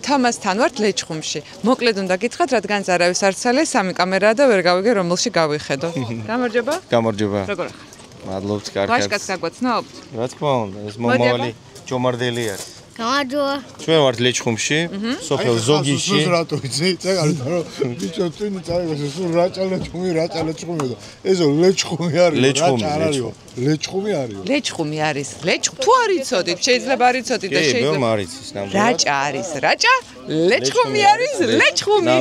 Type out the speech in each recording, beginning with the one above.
თამასთან ვართ ლეჩხუმში. მოკლედ უნდა გითხრათ, რადგან არავის არ ცალეს, სამი კამერაა და ვერ გავიგე რომელში გავიხედო. გამარჯობა. გამარჯობა. როგორ ხარ? მადლობთ, კარგად. ვაჟკაც გაგვაცნობ? რა თქმა უნდა, ეს მომავალი ჯომარდელი არის. გამარჯობა. ჩვენ ვართ ლეჩხუმში, სოფელ ზოგიში. სულ რატო იცი? წეგარი და რომ ბიჭო წინ წაიღოს სულ რაჭა-ლეჩხუმი და ესო ლეჩხუმი არის, რაჭა არ არის. ლეჩხუმი არის. ლეჩხუმი არის. თუ არ იცოდით, შეიძლება არ იცოდით და შეიძლება. კი, არის ის ნამდვილად. რაჭა არის, რაჭა, ლეჩხუმი არის, ლეჩხუმი.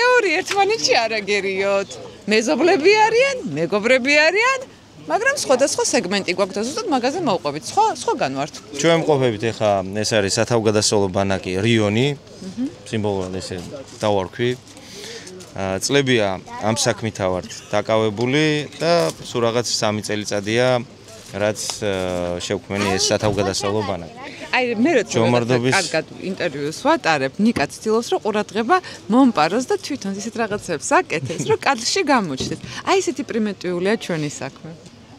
ეორი ერთმანეთში არ აგერიოთ. მეზობლები არიან, მეგობრები არიან. მაგრამ სხვადასხვა სეგმენტი გვაქვს და ზუსტად მაგაზე მოვყვებით. სხვაგან ვართ. ჩვენ მყოფებით ახლა ეს არის სათავგადასავლო ბანაკი რიონი. სიმბოლურად ესე დავარქვი. წლებია ამ საქმით ვართ დაკავებული და სულ რაღაც 3 წელიწადია რაც შევქმენი ეს სათავგადასავლო ბანაკი. აი მე როცა კარგად ინტერვიუს ვატარებ, ნიკაც ცდილობს რომ ყურადღება მომპაროს და თვითონ ისეთ რაღაცებს აკეთებს, რომ კადრში გამოჩნდეს. აი ესეთი პრიმიტიულია ჩვენი საქმე.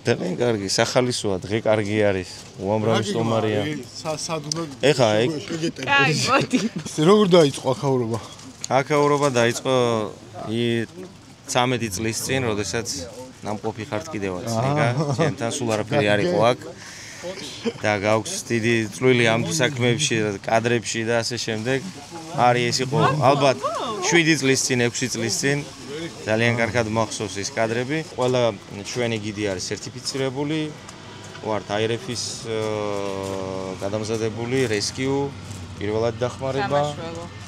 დღე კარგი, სახალისოა, დღე კარგი არის. უამრავი სტომარია. ეხა ეგ. აი, მოდი. როგორ დაიწყო აქაურობა? აქაურობა დაიწყო 13 წლის წინ, როდესაც ნამყოფი ხართ კიდევაც, ნიკა, ჩემთან სულ არაფერი არ იყო აქ. და გაქვს დიდი წვლილი ამ საქმეებში, კადრებში და ასე შემდეგ. არის ეს იყო ალბათ 7 წლის წინ, 6 წლის წინ. ძალიან კარგად მახსოვს ის კადრები. ყველა ჩვენი გიდი არის სერტიფიცირებული. ვართ IRF-ის გადამზადებული rescue, პირველად დახმარება.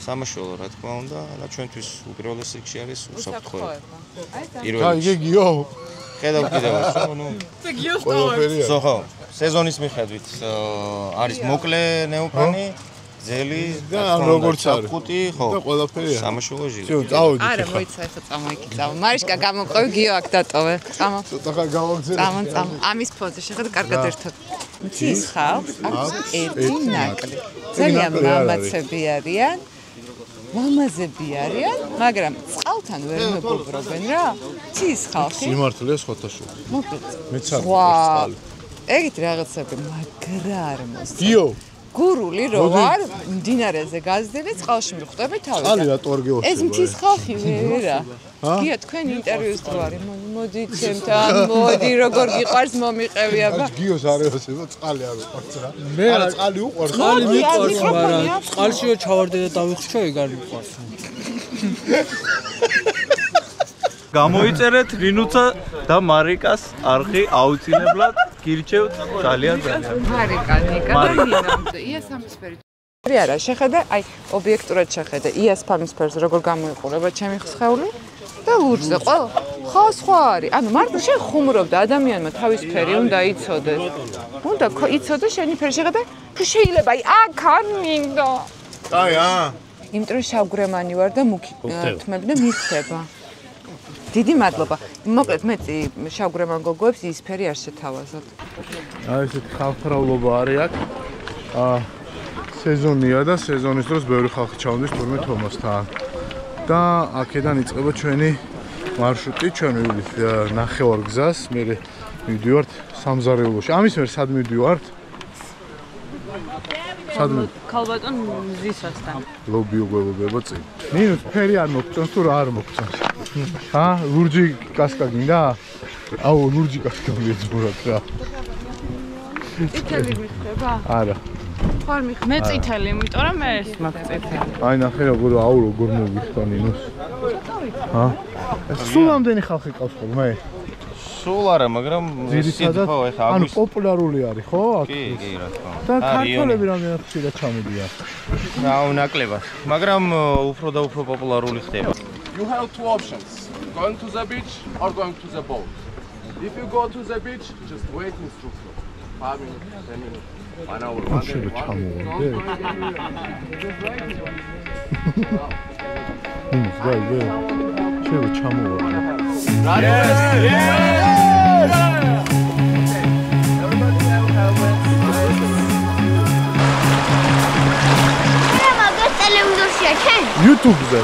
სამაშველო, რა თქმა უნდა, და ჩვენთვის უპირველეს რიგში არის უსაფრთხოება. აი, გიგიო. ხედავ კიდევაც, ნუ. ყველაფერია. ხო, სეზონის მიხედვით არის მოკლე ნეოპრენი. ძელი და როგორც არის ხუთი ხო და ყველაფერია სამაშველო ჟილი წავედი არა მოიცა ეხა წამოიკიწავ მარიშკა გამოყევი გიო აქ დატოვე წამო ცოტა ხარ გავაგზავნე წამო ამის ფონზე შეხედე კარგად ერთად მცის ხალხს აქვს ერთი ნაკლი ძალიან მამაცები არიან მამაზები არიან მაგრამ წყალთან ვერ მეგობრობენ რა მცის ხალხი სიმართლეა სხვათაშორის მოკლედ მეც არ ვარ ეგეთ რაღაცები მაგრა არ მოსწონს გიო გურული რო არ მდინარეზე გაზდილი წყალში მიხვდები თავი. წყალი რატო არ გეოსება? ეს მთის ხალხი ვერა. გია თქვენ ინტერვიუს დრო არის. მოდი ჩემთან, მოდი როგორ გიყვარს მომიყევი აბა. გიოს არ ეოსება, წყალი არ უყვარს რა. მე არა წყალი უყვარს. წყალი მიყვარს, მაგრამ წყალშიო ჩავარდე და დავიხშო ეგ არ მიყვარს. გამოიწერეთ რინუცა და მარიკას არხი აუცილებლად გირჩევთ ძალიან. მარიკა, ნიკა და ნინამდე. იას ამისფერი. არა, შეხედე, აი, ობიექტურად შეხედე. იას ფამისფერს როგორ გამოიყურება ჩემი სხეული და ლურჯზე ყველა. სხვა არის. ანუ მარტო შენ ხუმრობ და ადამიანმა თავის ფერი უნდა იცოდეს. უნდა იცოდეს შენი ფერი შეხედე. თუ შეიძლება აი აქ არ მინდა. აი იმიტომ რომ შავგრემანი ვარ და მუქი თმები და მიხდება. დიდი მადლობა. მოკლედ მე შავგრემან გოგოებს ის ფერი არ შეთავაზოთ. აი ესეთი ხალხმრავლობა არის აქ. სეზონია და სეზონის დროს ბევრი ხალხი ჩავდის თურმე თომასთან. და აქედან იწყება ჩვენი მარშრუტი, ჩვენ ვივით ნახევარგზას, მე მივდივართ სამზარეულოში. ამის მერე სად მივდივართ? ქალბატონ მზისასთან. ლობიო გველოდება წინ. ნინუს ფერი არ მოგწონს თუ რა არ მოგწონს? ლურჯი კასკა გინდა? აუ, ლურჯი კასკა მიეძღვრათ რა. წითელი მიხდება? არა. ხარ მიხდება? მე წითელი, იმიტომ რომ მე ეს მაქვს წითელი. აი ნახე როგორ მოგიხდა ნინუს. სულ ამდენი ხალხი ყავს ხოლმე? სულ არა, მაგრამ ძირითადად ანუ პოპულარული არის, ხო? კი, რა თქმა უნდა. და ქართველები რამდენად ხშირად ჩამოდიან? ნაკლებად, მაგრამ უფრო და უფრო პოპულარული ხდება. You have two options, going to the beach or going to the boat. If you go to the beach, just wait in Strucro. 5 minutes, 10 minutes, 1 hour, 1 day, 1 day. YouTube-ზე.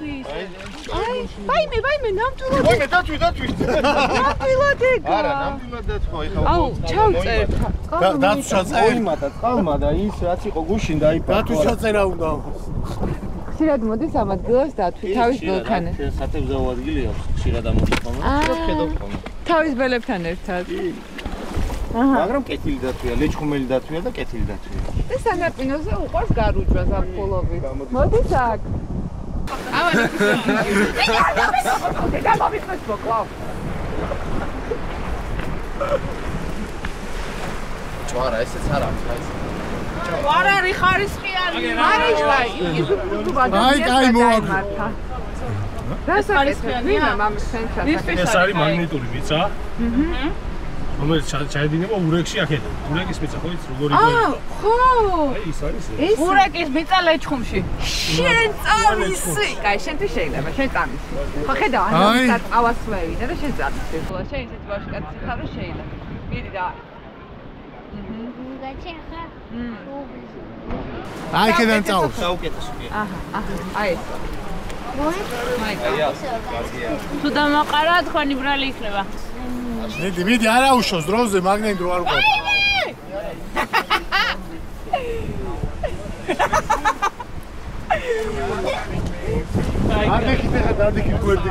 თვის. აი, ვაიმე, ნამდვილად. ვაიმე, დათვი. ნამდვილად ეგა. არა, ნამდვილად დათვა, ეხლა. აუ, ჩავწერ. დათვს ჩაწერა. ოიმათა წყალმა და ის რაც იყო გუშინ დაიფარა. დათვს ჩაწერა უნდა. ხშირად მოდის ამ ადგილას დათვი, თავის ბელთან. სათევზაო ადგილი აქვს, ხშირად ამოდის ხოლმე. ხედავთ ხოლმე. თავის ბელებთან ერთად. მაგრამ კეთილი დათვია, ლეჩხუმელი დათვია და კეთილი დათვია. და სანაპიროზე უყვარს გარუჯვა ზაფხულობით. მოდის აქ. ავანე. და მომიწევს მოკლავ. ჯვარა ესეც არ არის, აი. არ არის ხარისხიანი. არის ვაი, ის უფრო აი, კაი მოაქვს. ხარისხიანი მამის ცენტრად. ეს არის მაგნიტური მიწა. რომელიც ჩაედინება ურეკში აქედან. ურეკის მიწა ხო იცი როგორი ხო. აი ის არის ეს. ეს ურეკის მიწა ლეჩხუმში. შენ წამისი. კაი, შენთვის შეიძლება, შენ წამისი. ხო ხედავ, ამას წავას ვევიდა და შენ წამისი. ხო, შენ ისეთი ბავშვი კაცი ხარ და შეიძლება. მიდი და აი კედან წავს. საუკეთესოა. აჰა, აი ეს. თუ დამაყარა თქვენი ბრალი იქნება. მიდი, არა უშოს დროზე მაგნიტ რო არ გვაქვს. ადიქით ხა დადიქით გვერდი.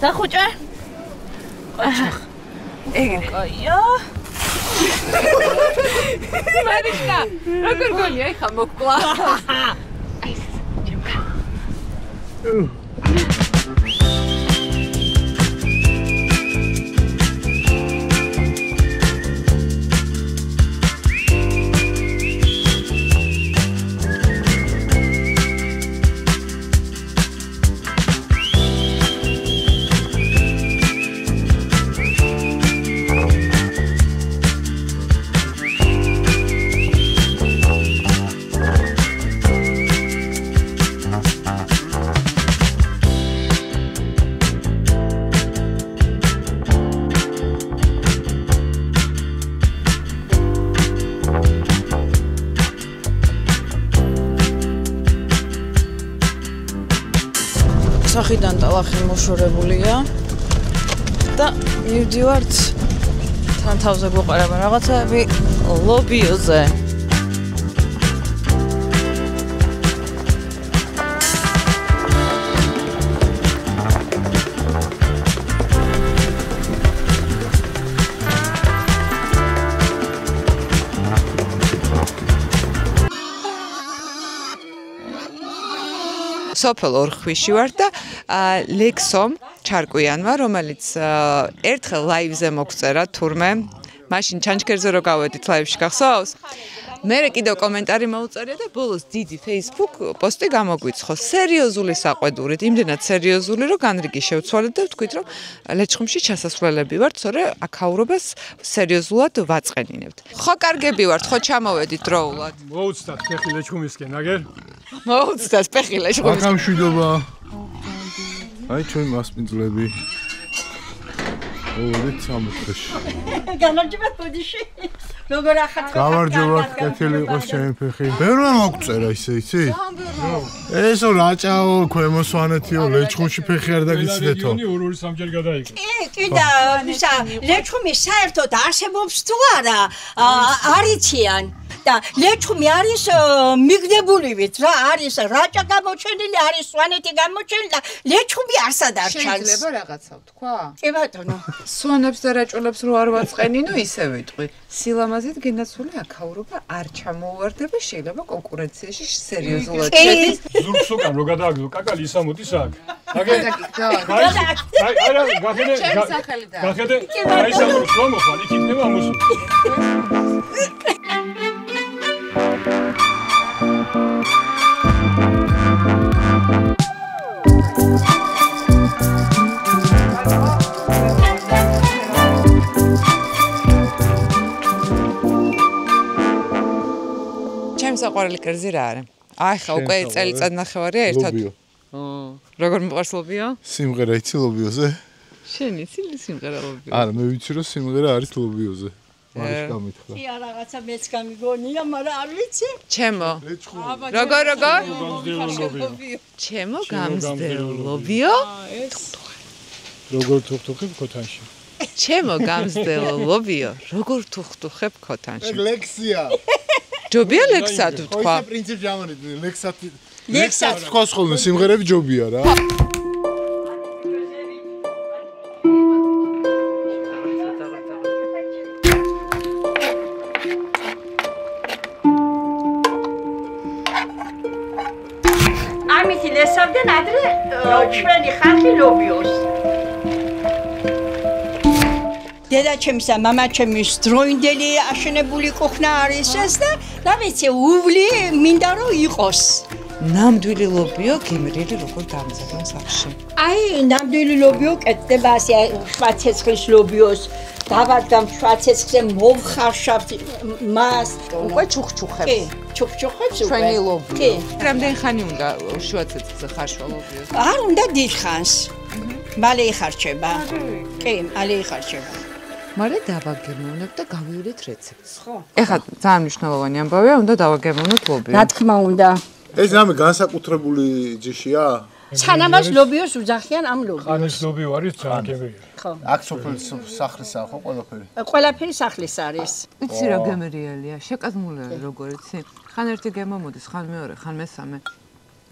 დახუჭე? ეგრე. აიო. მარიშკა, როგორ გონია ხა მოკლა? სახიდან ტალახი მოშორებულია და მივდივართ თან თავზე გვეყარება რაღაცები ლობიოზე. სოფელ ორხვიში ვარ და ლექსომ ჩარკვიანმა, რომელიც ერთხელ ლაივზე მოგწერა თურმე, მაშინ ჩანჩქერზე რო გავედით ლაივში გახსოვს? მერე კიდევ კომენტარი მოუწერია და ბოლოს დიდი Facebook პოსტი გამოგვიცხო. სერიოზული საყვედურით, იმდენად სერიოზული, რომ განრიგი შევცვალეთ და ვთქვით, რომ ლეჩხუმში ჩასასვლელები ვართ, სწორე აქაურობას სერიოზულად ვაწყენინებთ. ხო კარგები ვართ, ხო ჩამოვედით დროულად. მოუწდათ ფეხი ლეჩხუმისკენ, აგერ? მოუწდათ ფეხი ლეჩხუმისკენ. აქ მშვიდობა. აი ჩვენი მასპინძლები. ორი სამუთში. გამარჯობა ბოდიში. როგორ ახაც გამარჯობა, კეთილი იყოს ჩემი ფეხი. ბევრმა მოგწერა ისე, იცი? ესო რაჭაო, ქვემო სვანეთიო, ლეჩხუმში ფეხი არ დაგიცდეთო. ორი სამჯერ გადაიკრა. კი და ლეჩხუმი საერთოდ არსებობს თუ არა? არიციან. და ლეჩხუმი არის მიგდებულივით რა არის რაჭა გამოჩენილი არის სვანეთი გამოჩენილი და ლეჩხუმი არსად არ ჩანს შეიძლება რაღაცა ვთქვა კი ბატონო სვანებს და რაჭულებს რო არ ვაწყენინო ისე ვიტყვი სილამაზით გენაცვლი აქაურობა არ ჩამოუვარდება შეიძლება კონკურენციაში სერიოზულად შედის ზურგს უკან რო გადააგდო კაკალი ისამოდის აქ აგე არა გახედე აი სამურს რომ მოხვალ იქ იქნება მოსულ ჩემს საყვარელი კერძი რა არის? აი ხა უკვე წელიწად ნახევარია ერთად. როგორ მიყვარს ლობიო? სიმღერა იცი ლობიოზე? შენ იცი სიმღერა ლობიო? არა, მე ვიცი რომ სიმღერა არის ლობიოზე. მაგის გამითხრა. კი არა რაღაცა მეც გამიგონია, მაგრამ არ ვიცი. ჩემო. როგორ? ჩემო გამზდელო ლობიო? ეს როგორ თუხთუხებ ქოთანში? ჩემო გამზდელო ლობიო, როგორ თუხთუხებ ქოთანში? ლექსია. ჯობია ლექსად ვთქვა. ხო, პრინციპი ჯამანით ლექსად თქოს ხოლმე სიმღერები ჯობია რა. ამითი ლესავდნენ ადრე ჩვენი ხალხი ლობიოს დედაჩემისა მამაჩემის დროინდელი აშენებული ყოფნა არის ეს და რა ვიცი უვლი მინდა რომ იყოს ნამდვილი ლობიო გემრიელი როგორ დამზადონ სახში აი ნამდვილი ლობიო კეთდება ასე შვაცეცხლის ლობიოს დავადგამ შვაცეცხლზე მოვხარშავთ მას უკვე ჩუხჩუხებს კი ჩუხჩუხებს უკვე ჩვენი ლობიო კი რამდენი ხანი უნდა შვაცეცხლზე ხარშვა ლობიოს არ უნდა დიდხანს მალე იხარჩება კი მალე იხარჩება მალე დავაგემოვნებ და გავივლით რეცეპტს. ხო. ეხლა ძალიან მნიშვნელოვანი ამბავია, უნდა დავაგემოვნოთ ლობიო. რა თქმა უნდა. ეს რამე განსაკუთრებული ჯიშია? სანამას ლობიოს უძახიან ამ ლობიოს. ხანის ლობიო არის ძალიან გემრიელი. ხო. აქ სოფლის სახლისა ხო ყველაფერი? ყველაფერი სახლის არის. იცი რა გემრიელია, შეკაზმულია როგორ იცი? ხან ერთი გემო მოდის, ხან მეორე, ხან მესამე.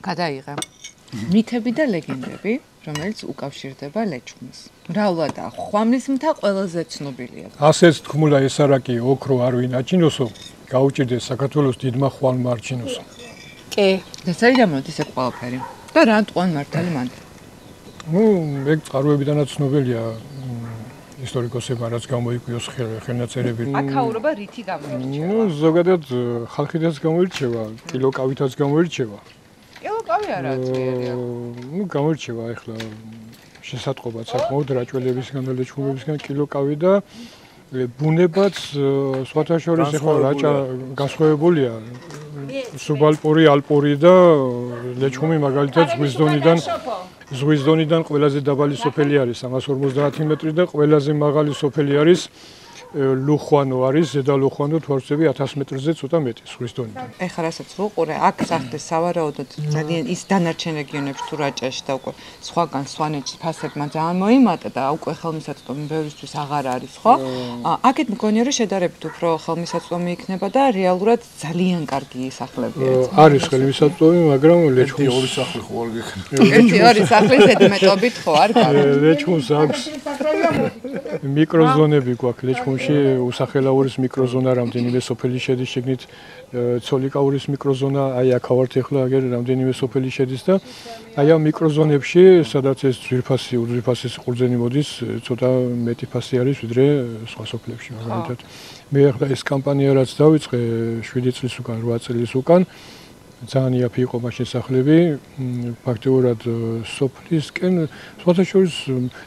გადაიღე. მითები და ლეგენდები, რომელიც უკავშირდება ლეჩხუმს. მრავლადაა ხვამლის მთა ყველაზე ცნობილია. ასეც თქმულა ესარაკი ოქრო არ ვინ აჩინოსო, გაუჭირდეს საქართველოს დიდმა ხვალმა არჩინოსო. კი. და საიდან მოდის ეს ყველაფერი? და რა ტყვან მართალი მანდ? ეგ წყაროებიდანაც ცნობილია ისტორიკოსებმა რაც გამოიკვლიოს ხელნაწერები. აქაურობა რითი გამოირჩევა? ზოგადად ხალხითაც გამოირჩევა, კილოკავითაც გამოირჩევა. კილოკავი არა ძლიერია. გამოირჩევა ახლა შესატყობად საკმაოდ რაჭველებისგან და ლეჩხუმებისგან კილოკავი და ბუნებაც სხვათა შორის ახლა რაჭა განსხვავებულია. სუბალპური, ალპური და ლეჩხუმი მაგალითად ზღვის დონიდან ყველაზე დაბალი სოფელი არის 350 მეტრი და ყველაზე მაღალი სოფელი არის ლუხვანო არის, ზედა ლუხვანო თვალწები 1000 მეტრზე ცოტა მეტი ზღვის დონიდან. ეხლა რასაც ვუყურე, აქ სახდეს სავარაუდოდ ძალიან ის დანარჩენ რეგიონებში თუ რაჭაში და უკვე სხვაგან სვანეთში ფასებმა ძალიან მოიმატა და უკვე ხელმისაწვდომი ბევრისთვის აღარ არის, ხო? აქეთ მგონია რომ შედარებით უფრო ხელმისაწვდომი იქნება და რეალურად ძალიან კარგი სახლებია. არის ხელმისაწვდომი, მაგრამ ლეჩხუმს ორი სახლი ხო არ გექნება. ერთი ორი სახლის ზედმეტობით ხო არ გაქვს. ლეჩხუმს აქვს მიკროზონები გვაქვს ლეჩხუმში უსახელაურის მიკროზონა რამდენიმე სოფელი შედის შეგნით ცოლიკაურის მიკროზონა აი აქავართ ეხლა აგერ რამდენიმე სოფელი შედის და აი ამ მიკროზონებში სადაც ეს ძვირფასი ყურძენი მოდის ცოტა მეტი ფასი არის ვიდრე სხვა სოფლებში მაგალითად მე ახლა ეს კამპანია რაც დავიწყე 7 წლის უკან 8 წლის უკან ძალიან იაფი იყო მაშინ სახლები ფაქტიურად სოფლისკენ სხვათა შორის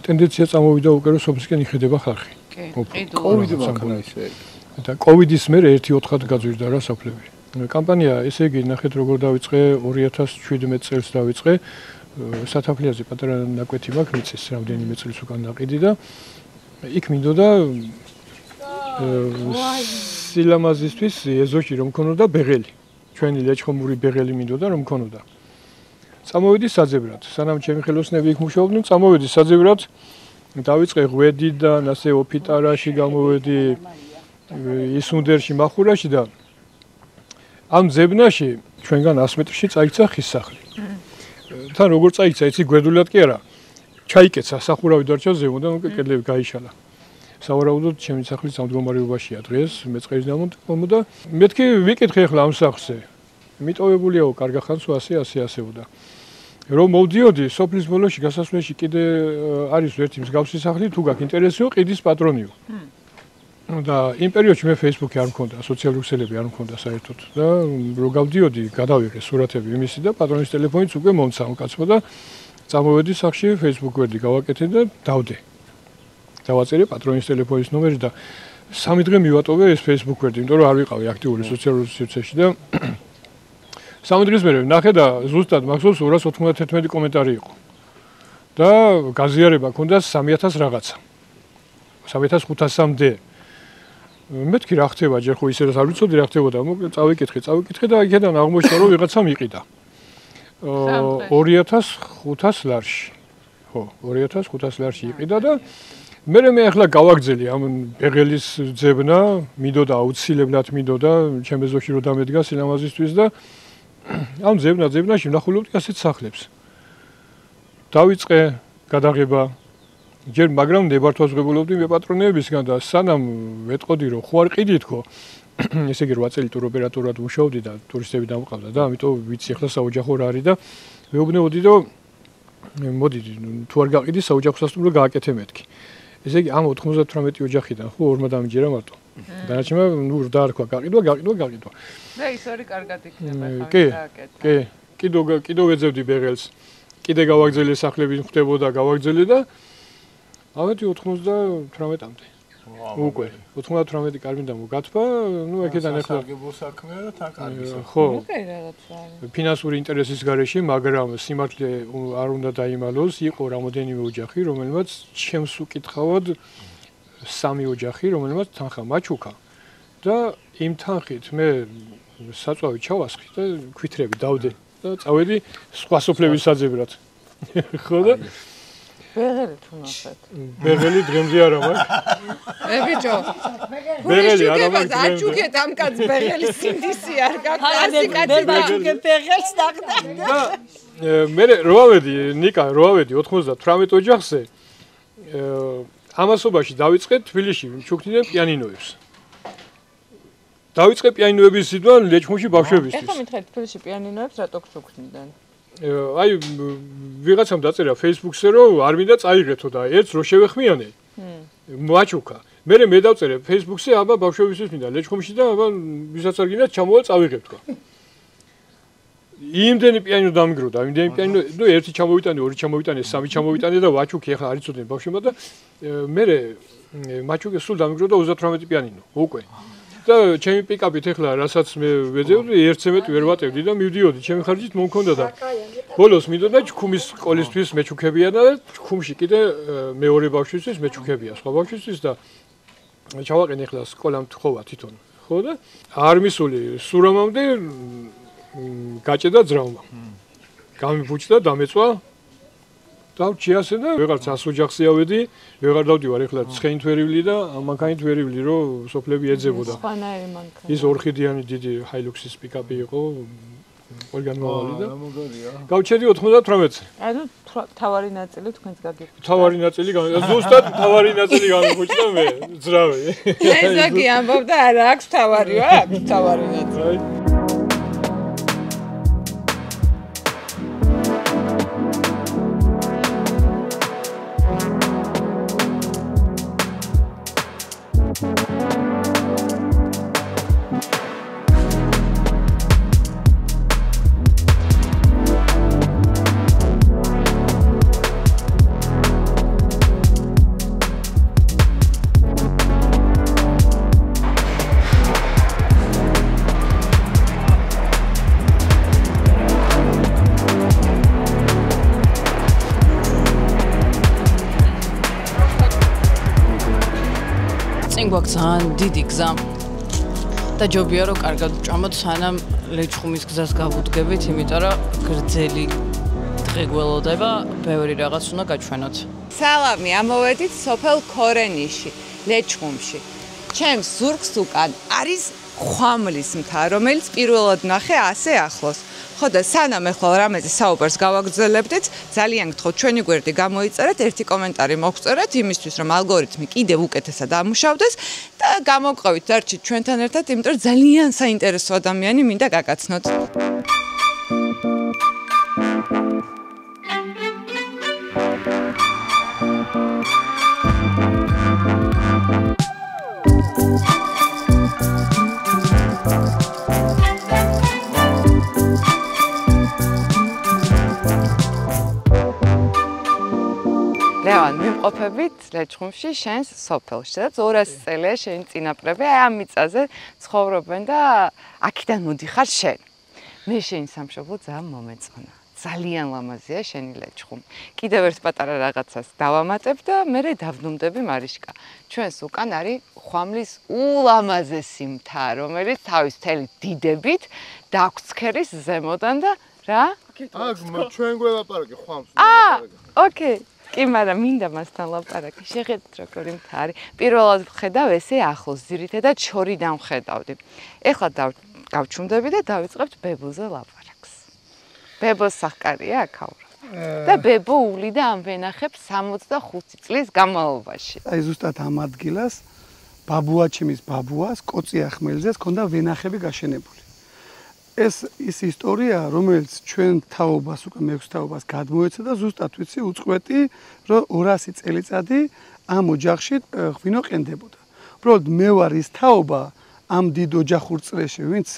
ტენდენცია წამოვიდა უკვე რომ სოფლისკენ იხედება ხალხი კოვიდი მაგალითად ისე და კოვიდის მერე 1-4-ად გაძვირდა რა სოფლები კამპანია ესე იგი ნახეთ როგორ დავიწყე 2017 წელს დავიწყე სათაფლიაზე პატარა ნაკვეთი მაქვს მიწის რამდენიმე წელს უკან დაყიდი და იქ მინდოდა სილამაზისთვის ეზოში რომ მქონოდა ბეღელი ჩვენი ლეჩხუმური ბეღელი მინდოდა რომ მქონოდა. წამოვიდი საძებრად. სანამ ჩემი ხელოსნები იქ მუშაობდნენ, წამოვიდი საძებრად. დავიწყე ღვედიდან, ასე ოფიტარაში გამოვედი ისუნდერში, მახურაში და ამ ძებნაში ჩვენგან 100 მეტრში წაიქცა ხის სახლი. თან როგორ წაიქცა, იცი გვერდულად კი არა. ჩაიკეცა სახურავი დარჩა ზემოდან, უკვე კედლები გაიშალა. სავარაუდოდ ჩემი სახლი ამ მდგომარეობაშია დღეს, მეწყერის დამონტყო და მეთქი ვიკითხე ახლა ამ სახლზე. მიტოვებულიაო კარგა ხანს ასეოდა. რომ მოვდიოდი სოფლის ბოლოში გასასვლელში კიდე არის ერთი მსგავსი სახლი, თუ გაქვს ინტერესიო, ყიდის პატრონიო. და იმ პერიოდში მე Facebook-ი არ მქონდა, სოციალური ქსელები არ მქონდა საერთოდ და რო გავდიოდი, გადავიღე სურათები იმისი და პატრონის ტელეფონიც უკვე მომცა კაცო და წამოვედი სახლში Facebook გვერდი გავაკეთე და დავდე. დავაწერე პატრონის ტელეფონის ნომერი და 3 დღე მივატოვე ეს Facebook გვერდი, იმიტომ რომ არ ვიყავი აქტიური სოციალურ სივრცეში და 3 დღის მერე ვნახე და ზუსტად მახსოვს 291 კომენტარი იყო. და გაზიარება ქონდა 3000 რაღაცა. 3500-მდე. მეთქი რა ხდება, ჯერ ხო ისე არ ვიცოდი რა ხდებოდა, წავიკითხე და იქიდან აღმოჩნდა რომ ვიღაცა მიყიდა. 2500 ლარში. ხო, 2500 ლარში იყიდა და მე ახლა გავაგზელი ამ ბეღელის ძებნა, მინდოდა აუცილებლად მინდოდა ჩემ ეზოში რომ დამედგა სილამაზისთვის და ამ ძებნაში ვნახულობდი ასეთ სახლებს. დავიწყე გადაღება ჯერ მაგრამ ნებართვას ვღებულობდი მე პატრონეებისგან და სანამ ვეტყოდი რომ ხო არ ყიდით ხო ესე იგი 8 წელი ტუროპერატორად მუშაობდი და ტურისტები დამყავდა და ამიტომ ვიცი ახლა საოჯახო რა არის და მეუბნეოდი რომ მოდი თუ არ გაყიდი საოჯახო სასტუმრო გააკეთე მეთქი. ესე იგი ამ 98 ოჯახიდან ხო 40 დამიჯერა მარტო. დანარჩენმა ნუ დაარქვა გაყიდვა. და ის არის კარგად იქნება ხა გააკეთე. კი, კიდო ვეძებდი ბეღელს. კიდე გავაგზელე სახლები ხდებოდა გავაგზელე და ამეთი 98-მდე. უკვე 98 კარმინდა მოგათვა, ნუ აქედან ახლა სარგებლო საქმეა და თან კარგი საქმეა. ხო. უკვე რაღაცა არის. ფინანსური ინტერესის გარეშე, მაგრამ სიმართლე არ უნდა დაიმალოს, იყო რამოდენიმე ოჯახი, რომელმაც ჩემს უკითხავად 3 ოჯახი, რომელმაც თანხა მაჩუქა და იმ თანხით მე საწვავი ჩავასხი და ქვითრები დავდე და წავედი სხვა სოფლების საძებრად. ხო და ბეღელი თუ ნახეთ. ბეღელი დღემდე არა მაქვს. ბიჭო. ბეღელი არა მაქვს. აჩუქეთ ამ კაცს ბეღელი სინდისი არ გაქვს. ასი კაცი აჩუქე ბეღელს დაგდა. მე რო ავედი 98 ოჯახზე ამასობაში დავიწყე თბილისში ჩუქნიდან პიანინოებს. დავიწყე პიანინოების სიტყვა ლეჩხუმში ბავშვებისთვის. ეხლა მითხეთ თბილისში პიანინოებს რატო ჩუქნიდან? აი ვიღაცამ დაწერა Facebook-ზე რომ არ მინდა წაიღეთო და ერთს რო შევეხმიანე. მაჩუქა. მე დავწერე Facebook-ზე აბა ბავშვებისთვის მინდა ლეჩხუმში და აბა ვისაც არ გინდა ჩამოვა წავიღებ თქვა. იმდენი პიანინო დამიგროდა, იმდენი პიანინო, ნუ ერთი ჩამოვიტანე, ორი ჩამოვიტანე, სამი ჩამოვიტანე და ვაჩუქი, ახლა არ იცოდნენ ბავშვებმა და მე მაჩუქე სულ დამიგროდა 38 პიანინო, უკვე. და ჩემი პიკაპით ახლა რასაც მე ვეძებდი, ერთზე მეტი ვერ ვატევდი და მივდიოდი, ჩემი ხარჯით მომქონდა და ბოლოს მინდოდა ჩქუმის სკოლისთვის მეჩუქებია და ჩქუმში კიდე მეორე ბავშვისთვის მეჩუქებია, სხვა ბავშვისთვის და ჩავაყენე ახლა სკოლამ თხოვა თვითონ. ხო და არ მისული სურამამდე გაჭედა ძრავმა. გამიბუჩდა, დამეწვა. დავჭიასე და ვეღარ 100 ოჯახზე ავედი, ვეღარ დავდივარ ახლა ცხენთვერივლი და მანქანით ვერივლი, რომ სოფლები ეძებოდა. სხვანაირი მანქანა. ის 4 ხიდიანი დიდი ჰაილუქსის პიკაპი იყო, ყველგან მოვალი და გავჩერდი 98-ზე. ანუ თავარი ნაწილი თქვენს გაგიხვდა. თავარი ნაწილი ზუსტად თავარი ნაწილი გამიბუჩდა მე, ძრავი. ესაკი ამბობდა, არა აქვს თავარიო, აქვს თავარი ნაწილი. ძალიან დიდი გზა და ჯობია რომ კარგად ვჭამოთ სანამ ლეჩხუმის გზას გავუდგებით, იმიტომ რომ გრძელი დღე გველოდება, ბევრი რაღაც უნდა გაჩვენოთ. სალამი, ამოვედით სოფელ ქორენიში, ლეჩხუმში. ჩემს ზურგს უკან არის ხვამლის მთა, რომელიც პირველად ნახე ასე ახლოს. ხო და სანამ ეხლა რამეზე საუბარს გავაგრძელებდით, ძალიან გთხოვთ ჩვენი გვერდი გამოიწერეთ, ერთი კომენტარი მოგწერეთ იმისთვის, რომ ალგორითმი კიდევ უკეთესად ამუშავდეს და გამოვყავით დარჩით ჩვენთან ერთად, იმიტომ რომ ძალიან საინტერესო ადამიანი მინდა გაგაცნოთ. ლევან, მიმყოფებით ლეჩხუმში შენს სოფელში, სადაც 200 წელია შენი წინაპრები ამ მიწაზე ცხოვრობენ და აქედან მოდიხარ შენ. მე შენი სამშობლო ძალიან მომეწონა. ძალიან ლამაზია შენი ლეჩხუმი. კიდევ ერთ პატარა რაღაცას დავამატებ და მე დავდუმდები მარიშკა. ჩვენს უკან არის ხვამლის ულამაზესი მთა, რომელიც თავის მთელი დიდებით დაგცქერის ზემოდან და რა? აქ ჩვენ გველაპარაკე ხვამს. ოკეი. კი, მაგრამ მინდა მასთან ლაპარაკი. შეხედეთ როგორი მთა არის. პირველად ვხედავ ესე ახლოს, ძირითადად შორიდან ვხედავდი. ეხლა გავჩუმდები და დავიწყებთ ბებოზე ლაპარაკს. ბებოს სახკარია აქაურა. და ბებო უვლიდა ამ ვენახებს 65 წლის განმავლობაში. აი ზუსტად ამ ადგილას ბაბუაჩემის ბაბუას კოწია ხმელძეს ჰქონდა ვენახები გაშენებული. ეს ის ისტორია, რომელიც ჩვენ თაობას უკვე მეექვსე თაობას გადმოეცა და ზუსტად ვიცი უწყვეტი, რომ 200 წელიწადი ამ ოჯახში ღვინო ყენდებოდა. უბრალოდ მე ვარ ის თაობა ამ დიდ ოჯახურ წრეში, ვინც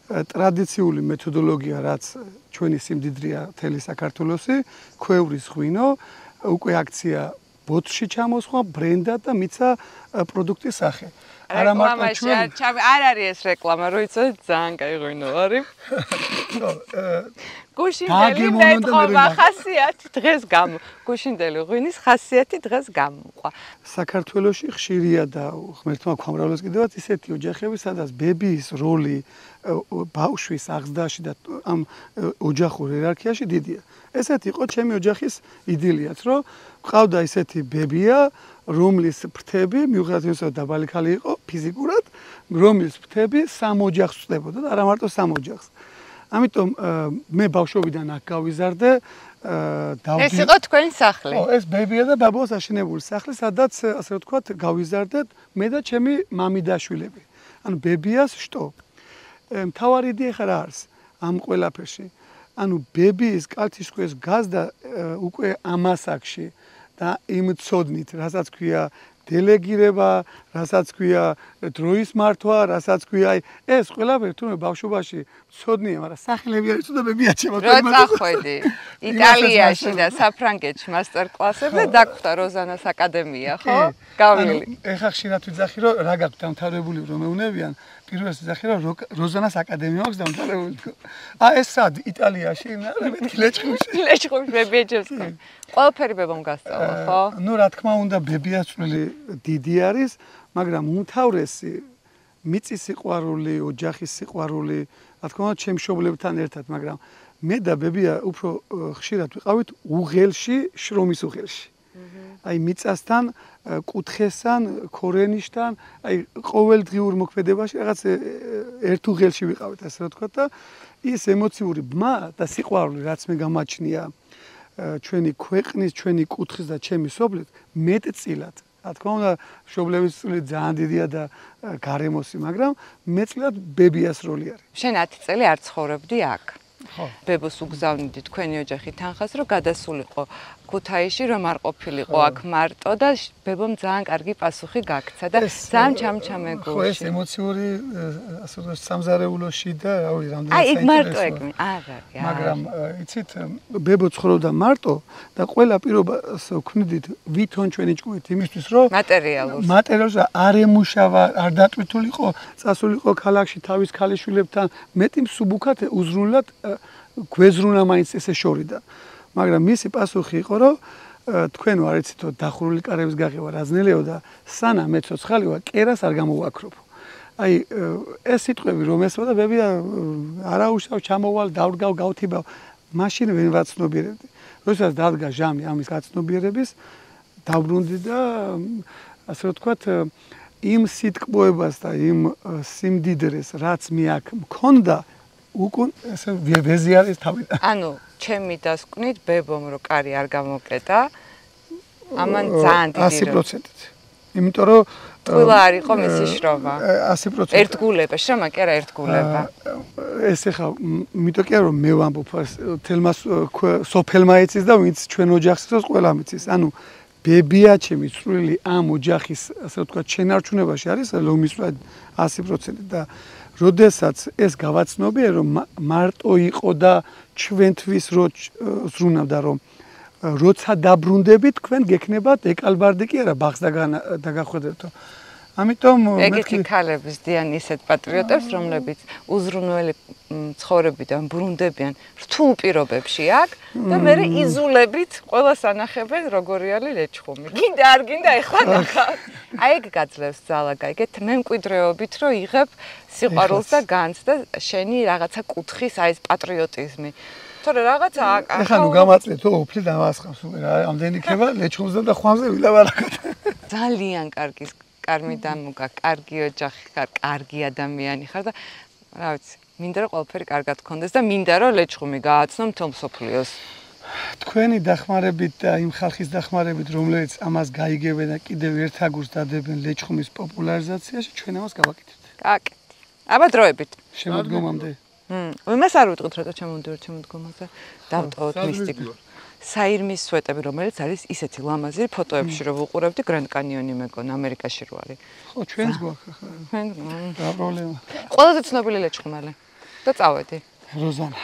ტრადიციული მეთოდოლოგია, რაც ჩვენი სიმდიდრეა მთელი საქართველოსი, ქვევრის ღვინო, უკვე აქცია ბოთლში ჩამოსხმა, ბრენდად და მიცა პროდუქტის სახე. არა მარტო ჩვენ არ არის ეს რეკლამა, რო იცოდეთ ძალიან კაი ღვინო არის. გუშინდელი მეტყობა ხასიათი დღეს გამო. გუშინდელი ღვინის ხასიათი დღეს გამოყვა. საქართველოში ხშირია და ღმერთმა გვამრავლოს კიდევაც ისეთი ოჯახები, სადაც ბებიის როლი ბავშვის აღზრდაში და ამ ოჯახურ იერარქიაში დიდია. ესეთი იყო ჩემი ოჯახის იდილიაც, რომ ყავდა ისეთი ბებია, რომლის ფრთები, მიუხედავად იმისა, რომ დაბალი ქალი იყო ფიზიკურად, რომლის ფრთები სამ ოჯახს წდებოდა და არა მარტო სამ ოჯახს. ამიტომ მე ბავშვობიდან აქ გავიზარდე, ეს იყო თქვენი სახლი. ხო, ეს ბებია და ბაბუას აშენებული სახლი, სადაც ასე ვთქვათ, გავიზარდეთ მე და ჩემი მამიდაშვილები. ანუ ბებიას შტო. მთავარი იდეა ხარ არის ამ ყველაფერში. ანუ ბებიის კალთიშკვის გაზდა უკვე ამასაკში და იმ ცოდნით, რასაც ქვია დელეგირება, რასაც ქვია დროის მართვა, რასაც ქვია ეს ყველაფერი თუნდაც ბავშვობაში ცოდნია, მაგრამ სახელები არის თუ და ბებია ჩემო. რო წახვედი იტალიაში და საფრანგეთში მასტერკლასებზე და დაგხვდა როზანას აკადემია, ხო? გავლილი. ეხა ხშირად ვიძახი, რომ რა გაქვთ დამთავრებული რომ მეუნებიან, პირველს ვიძახი, რომ როზანას აკადემია აქვს დამთავრებული თქო. ეს სად იტალიაში, მეთქი ლეჩხუმში. ლეჩხუმში ბებიაჩებს. ყველაფერი ბებომ გასწავლა, ხო? ნუ რა თქმა უნდა, ბებიას წვლილი დიდი არის, მაგრამ უმთავრესი მიწის სიყვარული, ოჯახის სიყვარული, რა თქმა უნდა, ჩემ მშობლებთან ერთად, მაგრამ მე და ბებია უფრო ხშირად ვიყავით უღელში, შრომის უღელში. აი მიწასთან, კუთხესთან, ქორენიშთან, აი ყოველდღიურ მოქმედებაში რაღაც ერთ უღელში ვიყავით, ასე რა თქვა და ის ემოციური ბმა და სიყვარული, რაც მე გამაჩნია ჩვენი ქვეყნის, ჩვენი კუთხის და ჩემი სოფლის მეტწილად. რა თქმა უნდა, მშობლების წვლილი ძალიან დიდია და გარემოსი, მაგრამ მეტწილად ბებიას როლი არის. შენ 10 წელი არ ცხოვრობდი აქ. ხო. ბებოს უგზავნიდი თქვენი ოჯახი თანხას, რომ გადასულიყო ქუთაისში, რომ არ ყოფილიყო აქ მარტო და ბებომ ძალიან კარგი პასუხი გაქცა და ძალიან ჩამჩამე გულში. ხო, ეს ემოციური ასე ვთქვათ, სამზარეულოში და რავი, რამდენად საინტერესოა. აი, მარტო ეგ არ არის. მაგრამ იცით, ბებო ცხოვრობდა მარტო და ყველა პირობას ვქნიდით ვითონ ჩვენი ჭკუით იმისთვის, რომ მატერიალურს არ ემუშავა, არ დატვირთულიყო, წასულიყო ქალაქში თავის ქალიშვილებთან, მეტი მსუბუქად უზრუნლად გვეზრუნა მაინც ესე შორიდან. მაგრამ მისი პასუხი იყო, რომ თქვენ ვარ იცით, რომ დახურული კარების გაღება რაზნელიო და სანამ მე ცოცხალი ვარ, კერას არ გამოვაქრობ. აი ეს სიტყვები რომ ესვა და ბებია არაუშავ ჩამოვალ, დავრგავ, გავთიბავ, მაშინ ვერ ვაცნობიერებდი. როდესაც დადგა ჟამი ამის გაცნობიერების, დავბრუნდი და ასე ვთქვათ, იმ სიტყვებას და იმ სიმდიდრეს, რაც მე აქ მქონდა, უკან ესე ვ�ეზიარეს თავიდან. ანუ ჩემი დასკვნით ბებომ რო კარი არ გამოკეტა, ამან ძალიან დიდი 100%. იმიტომ რომ ტყუილა არ იყო მისი შრომა. 100%. ერთგულება, შრომა კი არა ერთგულება. ეს ახლა იმიტომ კი არა რომ მე ვამბობ თელმა სოფელმა იცის და ვინც ჩვენ ოჯახს იცის ყველა მიცის. ანუ ბებია ჩემი წვრილი ამ ოჯახის ასე ვთქვათ შენარჩუნებაში არის ლომისვა 100% და როდესაც ეს გავაცნობია რომ მარტო იყო და ჩვენთვის რო ზრუნავდა რომ როცა დაბრუნდებით თქვენ გექნებათ ეკალბარდი კი არა ბაღს დაგახვედრებთო. ამიტომ ეგეთი ქალების დიან ისეთ პატრიოტებს, რომლებიც უზრუნველი ცხოვრებიდან ბრუნდებიან რთულ პირობებში აქ და მე იზულებით ყველას ანახებენ როგორი არის ლეჩხუმი. გინდა არ გინდა ეხლა ნახავთ. აი ეგ გაძლევს ძალა, გაიგეთ, მე მკვიდრეობით რომ იღებ სიყვარულს და განცს და შენი რაღაცა კუთხის აი ეს პატრიოტიზმი. თორე რაღაცა ახლა ნუ გამაწვეთ თუ უფლი დამასხავს რა ამდენი ქება ლეჩხუმზე და ხვამზე ვილაპარაკოთ. ძალიან კარგი კარმი დამუგა, კარგი ოჯახი ხარ, კარგი ადამიანი ხარ და რა ვიცი, მინდა რომ ყველაფერი კარგად გქონდეს და მინდა რომ ლეჩხუმი გააცნო მთელ მსოფლიოს. თქვენი დახმარებით და იმ ხალხის დახმარებით, რომლებიც ამას გაიგებენ და კიდევ ერთ აგურს დადებენ ლეჩხუმის პოპულარიზაციაში, ჩვენ ამას გავაკეთებთ. გაკეთეთ. აბა დროებით. შემოდგომამდე. იმას არ ვიტყვით რა ჩემოდივარ ჩემოდგომაზე. დავტოვოთ მისტიკა. საირმის სვეტები, რომელიც არის ისეთი ლამაზი ფოტოებში რო ვუყურებდი გრანდ კანიონი მეგონა ამერიკაში რო არის. ხო, ჩვენს გვაქვს ახლა. რა პრობლემა. ყველაზე ცნობილი ლეჩხუმელი. და წავედი. როზანა.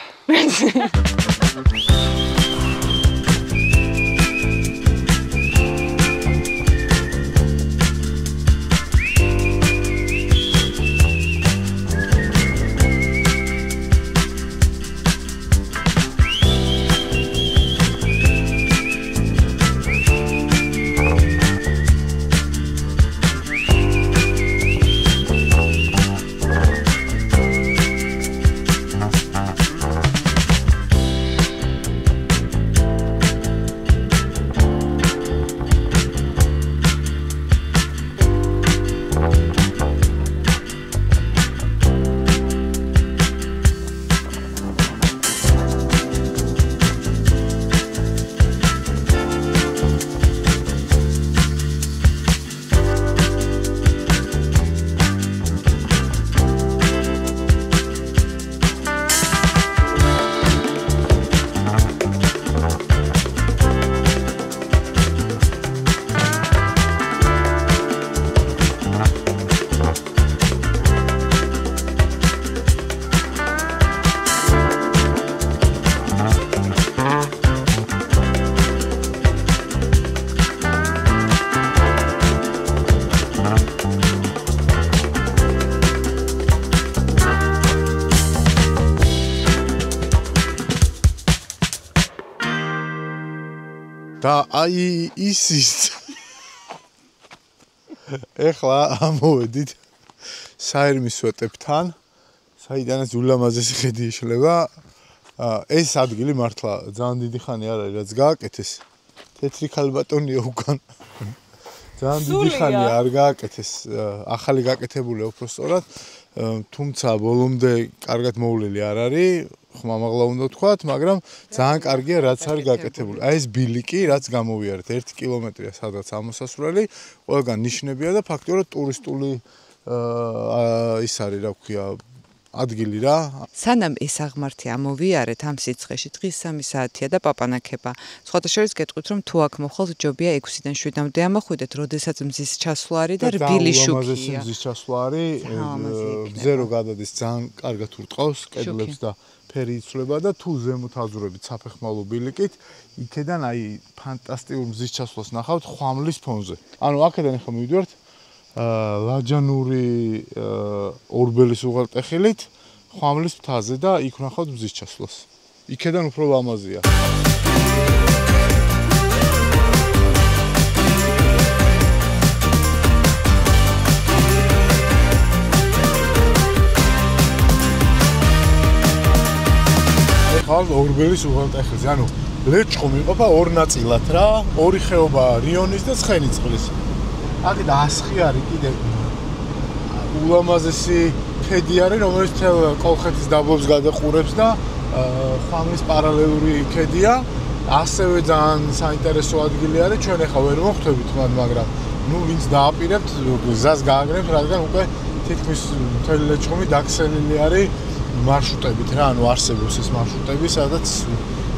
და აი ისიც ეხლა ამოვედით საირმის სვეტებთან, საიდანაც ულამაზესი ხედი იშლება. ეს ადგილი მართლა ძალიან დიდი ხანი არ არის, რაც გააკეთეს. თეთრი ქალბატონია უკან. ძალიან დიდი ხანი არ გააკეთეს, ახალი გაკეთებულია უпростоრად, თუმცა ბოლომდე კარგად მოვლილი არ არის. ხმამაღლა უნდა ვთქვათ, მაგრამ ძალიან კარგია რაც არის გაკეთებული. აი ეს ბილიკი, რაც გამოვიარეთ 1 კილომეტრია სადაც ამოსასვლელი, ყველგან ნიშნებია და ფაქტობრივად ტურისტული ის არის, რა ვქვია, ადგილი რა. სანამ ეს აღმართი ამოვიარეთ ამ სიცხეში დღის 3 საათია და პაპანაკება. სხვათა შორის გეტყვით რომ თუ აქ მოხვალთ ჯობია 6-დან 7-მდე ამოხვიდეთ, როდესაც მზის ჩასვლა არის და რბილი შუქია. მზის ჩასვლა არის, ზერო გადადის ძალიან კარგად ურტყავს კედლებს და ფერი იცვლება და თუ ზემოთ აზურებით საფეხმავლო ბილიკით, იქედან აი ფანტასტიკური მზის ჩასვლას ნახავთ ხვამლის ფონზე. ანუ აქედან ახლა მივიდივართ ლაჯანური ორბელის უღელტეხილით ხვამლის მთაზე და იქ ვნახავთ მზის ჩასვლას. იქედან უფრო ლამაზია. ხალხ ორბელის უღელტეხილზე, ანუ ლეჩხუმი იყოფა ორ ნაწილად რა, ორი ხეობა რიონის და ცხენისწყლის. აქ და ასხი არის კიდე ულამაზესი ქედი არის, რომელიც მთელ კოლხეთის დაბლობს გადაყურებს და ხვამლის პარალელური ქედია. ასევე ძალიან საინტერესო ადგილი არის, ჩვენ ახლა ვერ მოხვდებით მათ, მაგრამ ვინც დააპირებთ, გზას გააგრებთ, რადგან უკვე თითქმის მთელი ლეჩხუმი დაქცეული არის მარშრუტებით რა, არსებობს ეს მარშრუტები, სადაც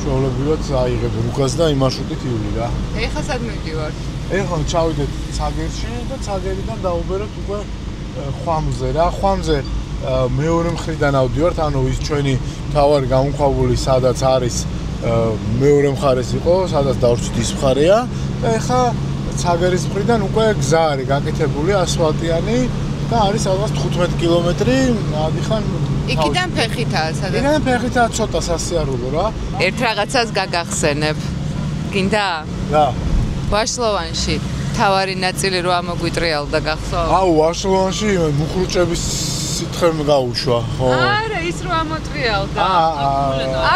ჩვეულებრივად აიღებ რუგას და იმ მარშრუტით ივli რა. ეხლა სად მივდივართ? ეხლა ჩავიდეთ ცაგერში და ცაგერიდან დავუბრუნდით უკვე ხვამლზე რა. ხვამლზე მეორე მხრიდან ავდივართ, ანუ ის ჩვენი თავარი გამონქვაბული, სადაც არის მეორე მხარეს იყო, სადაც დავრჩით ის მხარეა და ეხლა ცაგერის მხრიდან უკვე გზა არის გაკეთებული, ასფალტიანი და არის რაღაც 15 კილომეტრი, ადიხან იქიდან ფეხითაა, სადაც. იქიდან ფეხითაა ცოტა სასიარულო რა. ერთ რაღაცას გაგახსენებ. გინდა? რა. ვაშლოვანში თავარი ნაწილი რო ამოგვიტრიალდა გახსოვს? აუ, ვაშლოვანში მუხრუჭების სითხე გაუშვა, ხო. არა, ის რო ამოტრიალდა.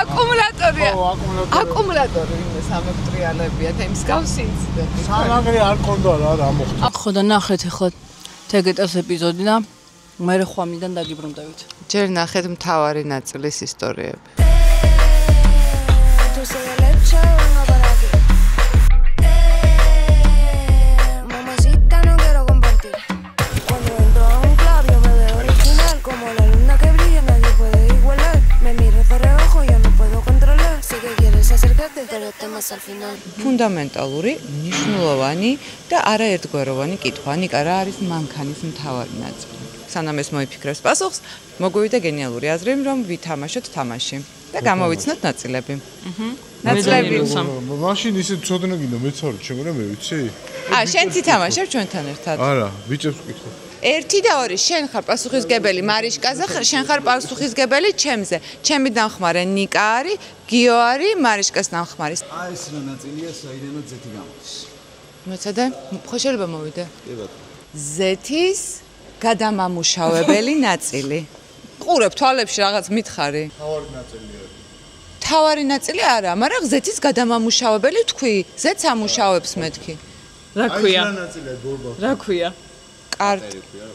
აკუმულატორია. ხო, აკუმულატორი იმას ამოტრიალებია, და იმის გავსი ინციდენტი. სამაგრი არ კონდა რა მოხდა. ხო და ნახეთ ახლა თეგეტას ეპიზოდი და მე ხვამიდან დაგიბრუნდებით. ჯერ ნახეთ მთავარი ნაწილის ისტორიები. ფუნდამენტალური, მნიშვნელოვანი და არაერთგვაროვანი კითხვა. ნიკა, რა არის მანქანის მთავარი ნაწილი? სანამ ეს მოიფიქრებს პასუხს, მოგვივიდა გენიალური აზრი, რომ ვითამაშოთ თამაში და გამოვიცნოთ ნაწილები. ნაწილები. მაშინ ისე ცოდნა გინდა მეც არ ჩემგრა მე ვიცი? შენ ცითამაშებ ჩვენთან ერთად? არა, ბიჭებს ვკითხო. 1 და 2 შენ ხარ პასუხისგებელი მარიშკაზე, შენ ხარ პასუხისგებელი ჩემზე. ჩემი დამხმარე ნიკა არის, გიო არის, მარიშკას დამხმარი. ეს რა ნაწილია, საიდანაც ზეთი გამოდის. მოწადე? ხო შეიძლება მოვიდე? კი ბატონო. ზეთის გადამამუშავებელი ნაწილი. ყურებ თვალებში რაღაც მითხარი. თავარი ნაწილია. თავარი ნაწილი არა, მაგრამ ზეთის გადამამუშავებელი თქვი, ზეთს ამუშავებს მეთქი. რა ქვია? რა ნაწილია გორბა? რა ქვია?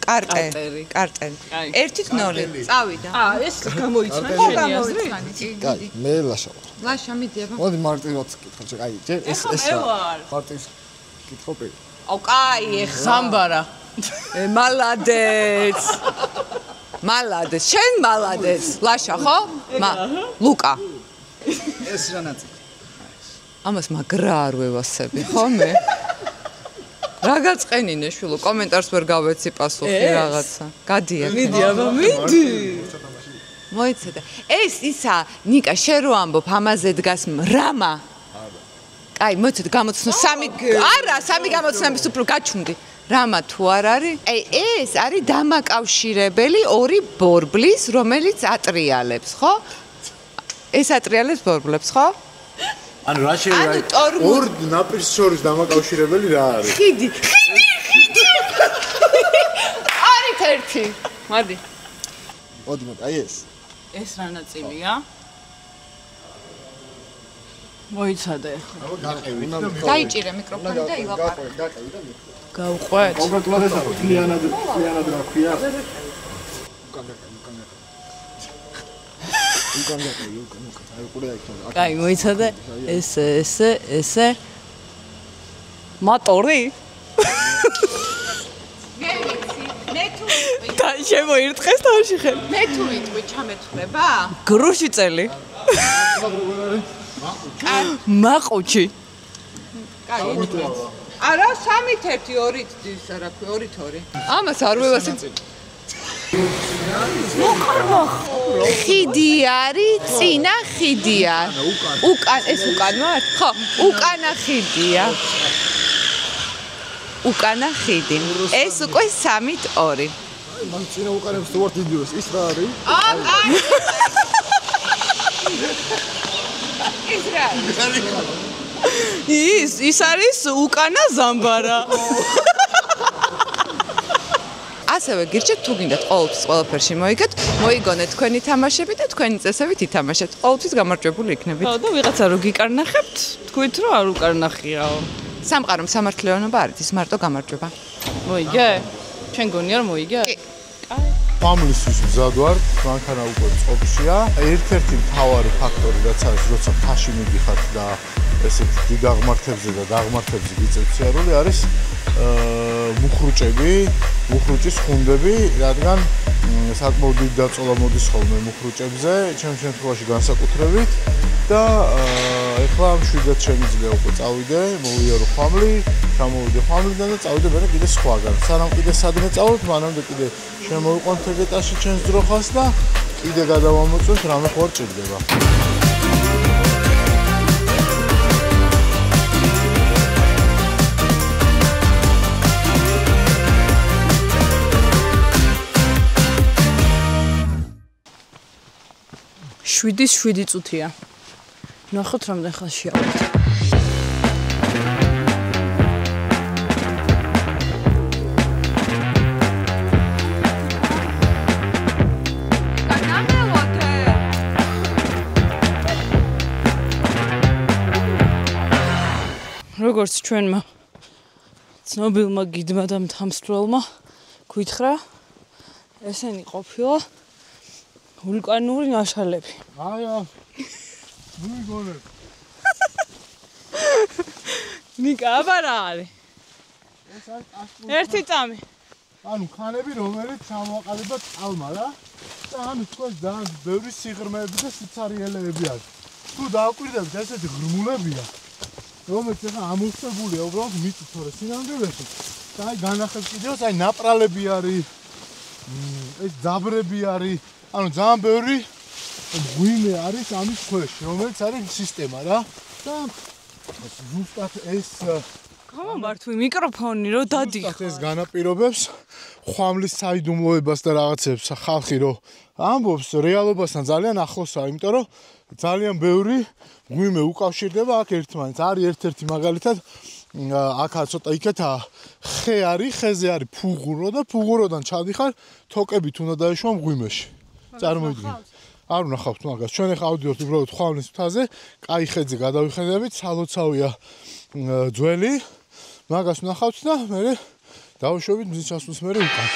კარტერი. 1-0. წავიდა. ეს გამოიცვა შენი აზრი? კაი, მე ლაშა ვარ. ლაშა მიდი აბა. მოდი მარტივად კითხო, კაი, ეს მარტივ კითხო პირ. აუ კაი, ეხა ზამბარა. მალადეც. მალადეც, შენ მალადეც. ლაშა ხო? ლუკა. ეს რა ნაწილი? ამას მაგრა არ ვევასები, ხო მე? რა გაწყენინე შვილო, კომენტარს ვერ გავეცი პასუხი რაღაცა. გადია. მიდი აბა, მიდი. მოიცადე. ეს ისა, ნიკა, შენ რო ამბობ, ამაზე დგას რამა. კაი, მოიცადე, გამოცნო 3. არა, 3 გამოცნების უფრო გაჩუნდი. რამა თუ არ არის? ეს არის დამაკავშირებელი 2 ბორბლის, რომელიც ატრიალებს, ხო? ეს ატრიალებს ბორბლებს, ხო? ანუ რა შეიძლება? ორ ნაპირს შორის დამაკავშირებელი რა არის? ხიდი. არის ერთი. მოდი. მოდი, აი ეს. ეს რა ნაწილია? მოიცადე ახლა. გაყევით. დაიჭირე მიკროფონი და ილაპარაკე. გაყევით და გავყვეთ. კონკრეტულად ეს ფლიანად რა ქვია? კაი, მოიცადე ესე მატორი? მე თუ და შემოირთხეს თავში ხე. მე თუ ვიტყვი ჩამეთვლება? გრუში წელი. მაყუჩი. კაი. არა, 3-1, 2-ით დის, არა ქვი, 2-2. ამას არ ვევასებ. ხიდი არის, წინა ხიდია. ეს უკან ვარ? ხო, უკანა ხიდია. უკანა ხიდი. ეს უკვე 3-2. მან წინა უკანებს თუ ვარ იდიოს, ის რა არის? ის რა არის? ის არის უკანა ზამბარა. ასევე გირჩევთ თუ გინდათ ყოველთვის ყველაფერში მოიგეთ, მოიგონეთ თქვენი თამაშები და თქვენი წესებით ითამაშეთ. ყოველთვის გამარჯვებული იქნებით. ხო და ვიღაცა რო გიკარნახებთ, თქვით რომ არ უკარნახიაო. სამყარომ სამართლიანობა არის, ის მარტო გამარჯვება. მოიგე? ჩვენ გონია რომ მოიგე? ფამილისთვის მზად ვარ, მანქანა უკვე წყობშია. ერთ-ერთი მთავარი ფაქტორი რაც არის, როცა ფაში მიდიხართ და ესეთ დიდ აღმართებზე და დაღმართებზე გიწევთ სიარული არის მუხრუჭები, მუხრუჭის ხუნდები, რადგან საკმაოდ დიდი დაწოლა მოდის ხოლმე მუხრუჭებზე, ჩემს შემთხვევაში განსაკუთრებით და ეხლა მშვიდად შემიძლია უკვე წავიდე, მოვიარო ხამლი, ჩამოვიდე ხამლიდან და წავიდე მერე კიდე სხვაგან. სანამ კიდე სადმე წავიდეთ, მანამდე კიდე შემოვიყვანთ ეგეტაში ჩემს ძროხას და კიდე გადავამოწმოთ რამე ხوار ჭირდება. შვიდის 7 წუთია. ნახოთ რამდენ ხანს შეავთ. როგორც ჩვენმა ცნობილმა გიდმა და მთამსვლელმა გითხრა, ესენი ყოფილა ვულკანური ნაშალები. აია. მიგონებ. ნიკა აბარა არის. ეს არის ასკული. ერთი წამი. ანუ ხანები რომელიც ჩამოაყალიბა წყალმა რა. და ანუ თქვენ ძალიან ბევრი სიღრმეები და სიცარიელეები აქვს. თუ დააკვირდებით ესეთი ღრმულებია, რომელიც ახლა ამოვსებულია უბრალოდ მიწით თორე სინამდვილეში. და აი განახებს კიდევაც აი ნაპრალები არის. ეს ძაბრები არის. ანუ ძალიან ბევრი ღვინე არის ამის ქვეშ, რომელიც არის სისტემა რა. და ზუსტად ეს გამომართვი მიკროფონი რო დადიხო. ეს განაპირობებს ხვამლის საიდუმლოებას და რაღაცებს ხალხი რო ამბობს რეალობასთან ძალიან ახლოსაა, იმიტომ რომ ძალიან ბევრი ღვინე უკავშირდება აქ ერთმანეთს. არის ერთ-ერთი მაგალითად აქა ცოტა იქეთა ხე არის, ხეზე არის ფუღურო და ფუღუროდან ჩადიხარ თოკებით უნდა დაეშვა ღვინეში. წარმოიდგინე. არ ვნახავთ მაგას. ჩვენ ახლა ავდივართ უბრალოდ ხვამლის მთაზე, კაი ხეზე გადავიხედებით, სალოცავია ძველი. მაგას ვნახავთ და მე დავუშვებით მზის ჩასვლის მერე უკან.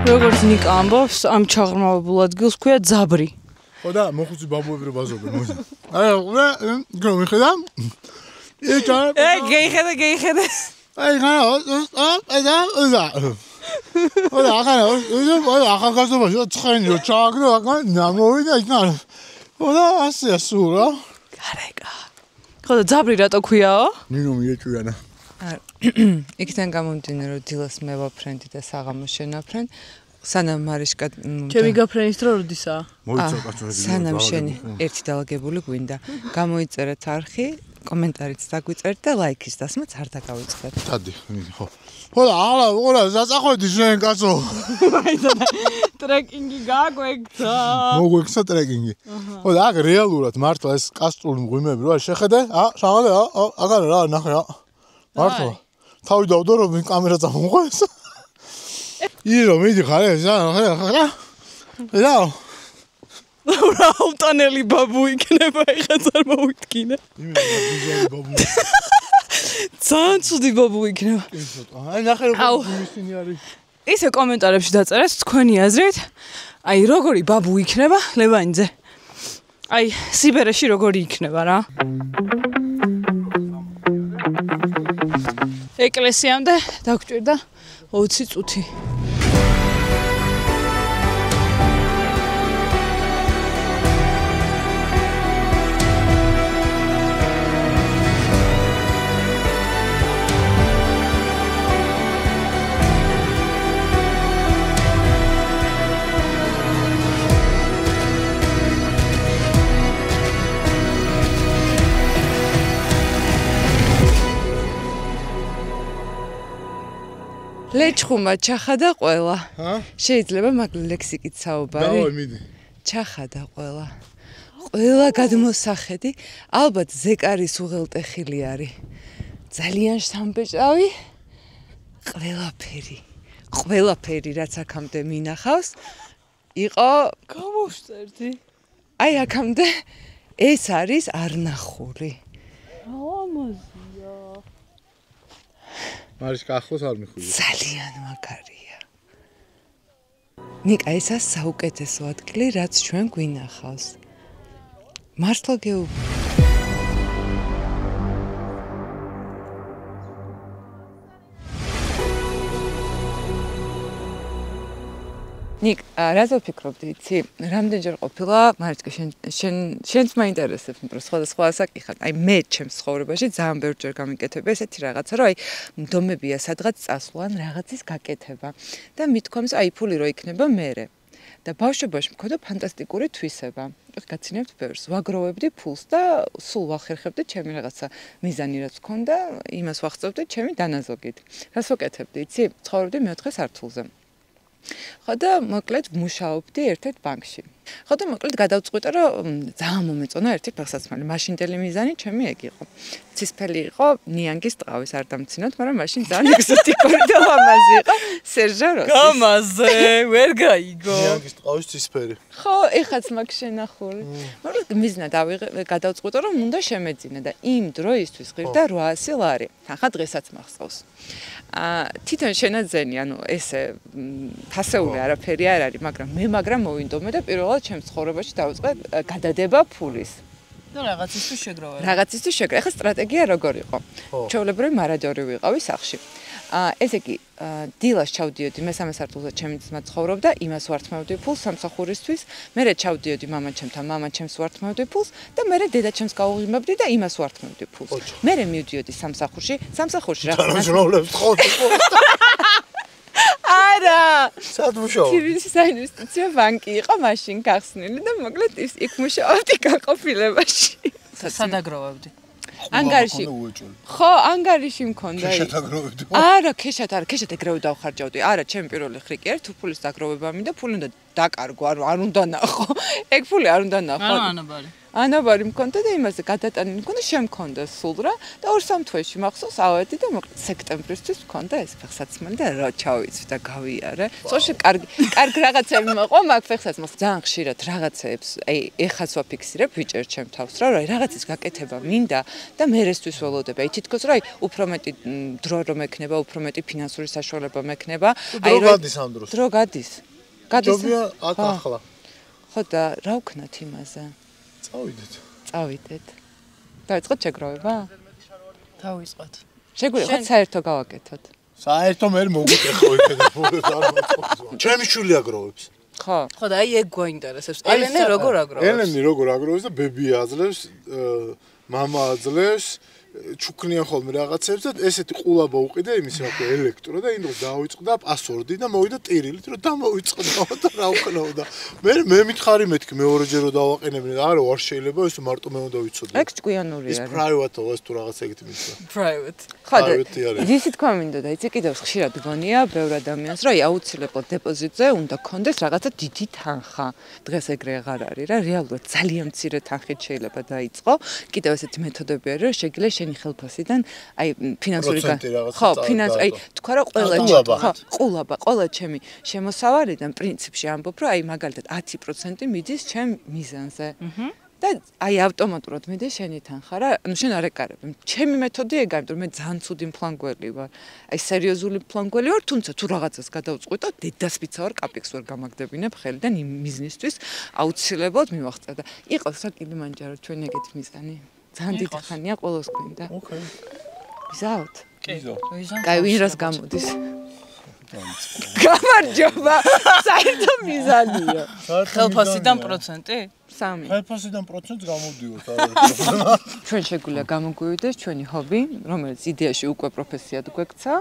როგორც ნიკა ამბობს, ამ ჩაღრმავებულ ადგილს ქვია ძაბრი. ხო და მოხუცი ბაბუები რო ბაზობენ მოიცა. აი, გომიხედა? გეიხედა. აი, და ახალგაზრდობაში ცხენი რო ჩააგდო, აქ ნამოვიდა იქნა. და ასეა სულ რა. გარეკა. ხო და ძაბრი რატო ქვიაო? ნინო მიეჭვიანა. იქიდან გამომდინარე რომ დილას მე ვაფრენდი და საღამოს შენაფრენ. სანამ მარიშკა ჩემი გაფრენის დრო როდისაა? მოიცა კაცო. სანამ შენი ერთი დალაგებული გვინდა. გამოიწერეთ არხი, კომენტარიც დაგვიწერთ და ლაიქის დასმაც არ დაგავიწყდეთ. დადი, ხო. ხო და არა, ზაწახვედი შენ კაცო. ტრეკინგი გაგვექცა. მოგვექცა ტრეკინგი. ხო და აქ რეალურად მართლა ეს კასტრული მღვიმეები რა შეხედე? შაღალე, აგარ რა ნახე რა. მართლა. თავი დავდო რომ კამერა წამოყვეს. ირო მიდიხარ ეს რა. რა. რა უტანელი ბაბუ იქნება ეხლა წარმოვიდგინე. იმედი ბაბუ. ძალიან ცუდი ბაბუ იქნება. აი ნახე რომ ისინი არის. ისე კომენტარებში დაწერეთ თქვენი აზრით. აი როგორი ბაბუ იქნება ლევანიძე. აი სიბერეში როგორი იქნება რა. ეკლესიამდე დაგჭირდა 20 წუთი. ლეჩხუმა ჩახადა ყველა. შეიძლება მაგ ლექსიკით საუბარი. დავაი მიდი. ჩახადა ყველა. ყველა გადმოსახედი ალბათ ზეკარის უღელტეხილი არის. ძალიან სამბეჭდავი. ყველაფერი რაც აქამდე მინახავს იყო გამოვწერდი. აი აქამდე ეს არის არნახული. ამაზია. მარიშკა ახლოს არ მიხვია. ძალიან მაგარია. ნიკა, ესა საუკეთესო ადგილი, რაც ჩვენ გვინახავს. მართლა გეუბნები. ნიკ, რაზე ვფიქრობდი, იცი? რამდენჯერ ყოფილა, მარიჩკა, შენც მაინტერესებს, იმიტომ რომ სხვადასხვა ასაკი ხარ. აი მე ჩემს ცხოვრებაში ძალიან ბევრჯერ გამიკეთებია ესეთი რაღაცა, რომ აი მდომებია სადღაც წასვლა ან რაღაცის გაკეთება. და მithkoms აი ფული რო იქნება მერე. და ბავშვობაში მქონდა ფანტასტიკური თვისება. გაცინებთ ბევრს, ვაგროვებდი ფულს და სულ ვახერხებდი ჩემი რაღაცა მიზანი რაც მქონდა, იმას ვახწევდი ჩემი დანაზოგით. რას ვაკეთებდი, იცი? ცხოვრობდი მეოთხე სართულზე. ხო და მოკლედ ვმუშაობდი ერთ-ერთ ბანკში. ხო და მოკლედ გადავწყვიტე რომ ძალიან მომეწონა ერთი ფეხსაცმელი. მაშინდელი მიზანი ჩემი ეგ იყო. ცისფერი იყო, ნიანგის ტყავის არ დამცინოთ, მაგრამ მაშინ ძალიან ეგზოტიკური და ლამაზი იყო. სერჟა როსის. გამაზე, ვერ გაიგო. ნიანგის ტყავის ცისფერი. ხო, ეხაც მაგ შენახული. მაგრამ მიზნა გადავწყვიტე რომ უნდა შემეძინა და იმ დროისთვის ღირდა 800 ლარი. ახლა დღესაც მახსოვს. თვითონ შენაძენი, ანუ ესე ფასეული არაფერი არ არის, მაგრამ მოვინდომე და პირველად ჩემს ცხოვრებაში დავიწყე გადადება ფულის. და რაღაცისთვის შეგროვე. რაღაცისთვის შეგროვე. ახლა სტრატეგია როგორ იყო? ჩვეულებრივი მარადიორი ვიყავი სახლში. ესე იგი, დილას ჩავდიოდი მესამე სართულზე ჩემი ძმა ცხოვრობდა, იმას ვართმევდი ფულს სამსახურისთვის, მერე ჩავდიოდი მამაჩემთან, მამაჩემს ვართმევდი ფულს და მერე დედაჩემს გავუღიმებდი და იმას ვართმევდი ფულს. მერე მივდიოდი სამსახურში რა თანამშრომლებს თხოვდი ფულს. არა! სად მუშაობ? თბილისის საინვესტიციო ბანკი იყო მაშინ გახსნილი და მოკლედ იქ მუშაობდი განყოფილებაში. სადაგროვებდი. ანგარიში. ხო, ანგარიში მქონდა. ქეშად აგროვებდი. არა, ქეშად ეგრევე დავხარჯავდი. არა, ჩემი პირველი ხრი კი ერთ ფულის დაგროვება მინდა, ფული უნდა დაკარგო, არ უნდა ნახო. ეგ ფული არ უნდა ნახო. ანაბარი. ანაბარი მქონდა და იმაზე გადატანილი მქონდა, შემქონდა სულ რა და 2-3 თვეში მახსოვს ავედი და მოკლედ სექტემბრისთვის მქონდა ეს ფეხსაცმელი და რა ჩავიცვი და გავიარე. სწორედ კარგი რაღაცები მაყვა მაგ ფეხსაცმელს. ძალიან ხშირად რაღაცეებს, აი ეხაც ვაფიქსირებ, ვიჭერ ჩემ თავს რა, რაღაცის გაკეთება მინდა და მერესთვის ველოდებ. აი თითქოს რა, აი უფრო მეტი დრო რომ ექნება, უფრო მეტი ფინანსური საშუალება მექნება. აი რო გადის ამ დროს. დრო გადის. ჯობია აქ ახლა. ხო და რა ვქნათ იმაზე? წავიდეთ. დაიწყოთ შეგროვება? დავიწყოთ. შეგვიძლია საერთო გავაკეთოთ. საერთო მე მოგიკითხო იქეთ ფულს არ მოწყობს. ჩემი შვილი აგროვებს. ხო. ხო და აი ეგ გვაინტერესებს. ელენე როგორ აგროვებს? ელენე როგორ აგროვებს და ბები აძლევს, მამა აძლევს, ჩუქნიან ხოლმე რაღაცებს და ესეთი ყულაბა უყიდა იმის რა ქვია ელექტრო და იმ დროს დაავიწყდა პასვორდი და მოვიდა ტირილით რომ დამოვიწყდა და რა ვქნაოდა. მე მითხარი მეთქი მეორეჯერ რომ დავაყენებინე და არა არ შეიძლება ეს მარტო მე უნდა ვიცოდე. ეგ ჭკვიანური არის. ეს private-ო ეს თუ რაღაც ეგეთი მითხრა. Private. ხო და ისიც თქვა მინდა და იცი კიდევ ხშირად გონია ბევრ ადამიანს რომ აი აუცილებლად დეპოზიტზე უნდა კონდეს რაღაცა დიდი თანხა. დღეს ეგრე აღარ არის რა, რეალურად ძალიან მცირე თანხით შეიძლება დაიწყო. კიდევ ესეთი მეთოდები არის რომ შეგიძლია შენი ხელფასიდან აი ფინანსური ხო ფინანსი აი თქვა რა ყველა ჩემი შემოსავალიდან პრინციპში ამბობ რომ აი მაგალითად 10% მიდის ჩემ მიზანზე და აი ავტომატურად მიდის შენი თანხა რა ანუ შენ არ ეკარები ჩემი მეთოდი ეგ არის რომ მე ძალიან ცუდი მფლანგველი ვარ აი სერიოზული მფლანგველი ვარ თუმცა თუ რაღაცას გადავწყვიტო დედასპიცა ვარ კაპიქს ვერ გამაგდებინებ ხელიდან იმ მიზნისთვის აუცილებლად მივახწევ და იყოს რა კილიმანჯარო ჩვენ ეგეთი მიზანი ძალიან დიდი ხანია ყოველს გვინდა. ოკეი. ვიზავთ? კი. კაი, ვინ რას გამოდის? გამარჯობა. საერთო მიზანია. ხელფასიდან პროცენტი? 3. ხელფასიდან პროცენტს გამოდიოთ არა. ჩვენ შეგვიძლია გამოგვივიდეს ჩვენი ჰობი, რომელიც იდეაში უკვე პროფესიად გვექცა.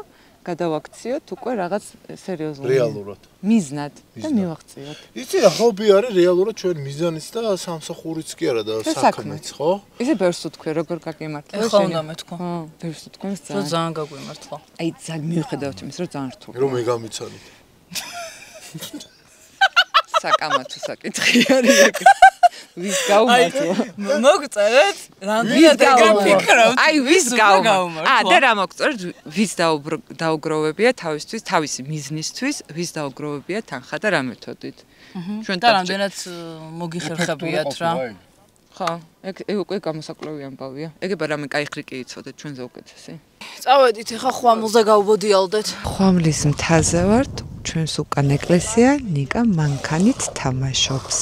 გადავაქციოთ უკვე რაღაც სერიოზულად. რეალურად. მიზნად და მივაღწიოთ. იცი რა ჰობი არის რეალურად ჩვენ მიზანიც და სამსახურიც კი არა და საქმეც, ხო? ისე ბევრს უთქვი როგორ გაგიმართლა შენ. ეხლა უნდა მეთქვა. ხო, ბევრს უთქვი ძალიან. ძალიან გაგვიმართლა. აი ძალიან მიუხედავთ იმის რომ ძალიან რთულია. რომ მე გამიცანით. საკამათო საკითხი არის ეგ. ვის გაუმართლა? მოგწერეთ? რამდენად გაფიქრობთ? აი ვის გაუმართლა? და რა მოგწერეთ? ვის დაუგროვებია თავისთვის, თავისი მიზნისთვის, ვის დაუგროვებია თანხა და რა მეთოდით? ჩვენ და რამდენად მოგიხერხებიათ რა. ხა, ეგ უკვე გამოსაკლოვი ამბავია. ეგება რამე კაი ხრიკი იცოდეთ ჩვენზე უკეთესი. წავედით ახლა ხვამლზე გავბოდიალდეთ. ხვამლის მთაზე ვართ, ჩვენს უკან ეკლესია, ნიკა მანქანით თამაშობს.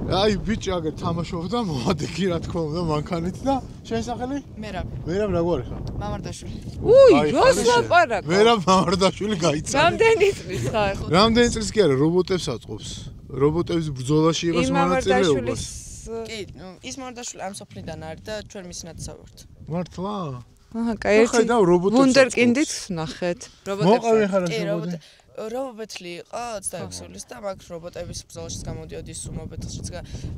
აი ბიჭი აგერ თამაშობდა, მოადეგი რა თქმა უნდა მანქანით და შენ სახელი? მერაბ. მერაბ რა გვარი ხარ? მამარდაშვილი. უი, როს ლაპარაკო? მერაბ მამარდაშვილი გაიცანე. რამდენი წლის ხარ? რამდენი წლის კი არა, რობოტებს აწყობს. რობოტების ბრძოლაში იყოს მონაწილეობას. კი, ის მამარდაშვილი ამ სოფლიდან არის და ჩვენ მის ნაცავ ვართ. მართლა? აჰა, კაი ერთი. ვუნდერკინდით ნახეთ. რობოტებს. კი, რობოტი იყო 26 წლის და მაგ რობოტების ბრძოლაშიც გამოდიოდი სუმობეთშიც.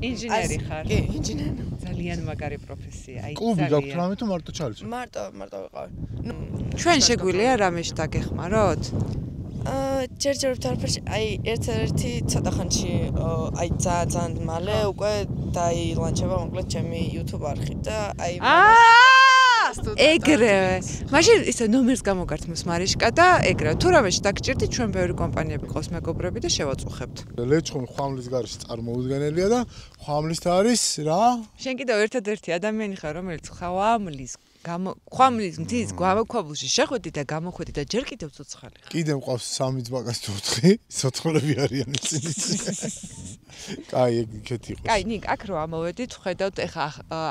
ინჟინერი ხარ? კი, ინჟინერი. ძალიან მაგარი პროფესია, აი. კლუბი გაქვთ რამე თუ მარტო ჩარიჭ? მარტო ვიყავი. ჩვენ შეგვიძლია რამეში დაგეხმაროთ? ჯერჯერ ვთარფერში, აი ერთ-ერთი ცოტა ხანში, აი ძალიან მალე უკვე დაილანჩება მოკლედ ჩემი YouTube არხი და აი ეგრევე. მაშინ ისე ნომერს გამოგართ მოსმარიშკა და ეგრევე. თუ რამეში დაგჭირდით, ჩვენ ბევრი კომპანიები ყავს მეგობრები და შევაწუხებთ. ლეჩხუმი ხვამლის გარშე წარმოუდგენელია და ხვამლით არის რა? შენ კიდევ ერთადერთი ადამიანი ხარ, რომელიც ხვამლის მთის გამოქვაბულში შეხვედი და გამოხვედი და ჯერ კიდევ ცოცხალი ხარ. კიდე მყავს 3 ძმაკას თუ 4, ცოცხლები არიან ისინი. კაი, ეგეთ იყო. კაი, ნიკ, აქ რო ამოვედით, ხედავთ, ეხა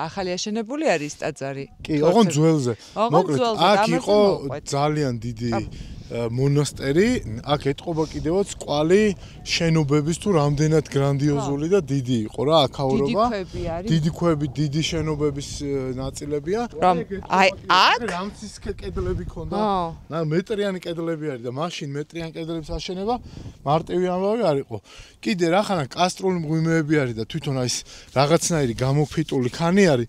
ახალი აშენებული არის ტაძარი. კი, ოღონდ ძველზე. მოკლედ, აქ იყო ძალიან დიდი მონასტერი, აქ ეტყობა კიდევაც კვალი შენობების თუ რამდენად გრანდიოზული და დიდი იყო რა, აქაურობა. დიდი ქვები, დიდი შენობების ნაწილებია. რომ აი აქ რამცის კედლები ქონდა. მეტრიანი კედლები არის და მაშინ მეტრიან კედლების აშენება მარტივი ამბავი არ იყო. კიდე რახანა კასტრული მღვიმეები არის და თვითონ აი ეს რაღაცნაირი გამოფიტული ქანი არის,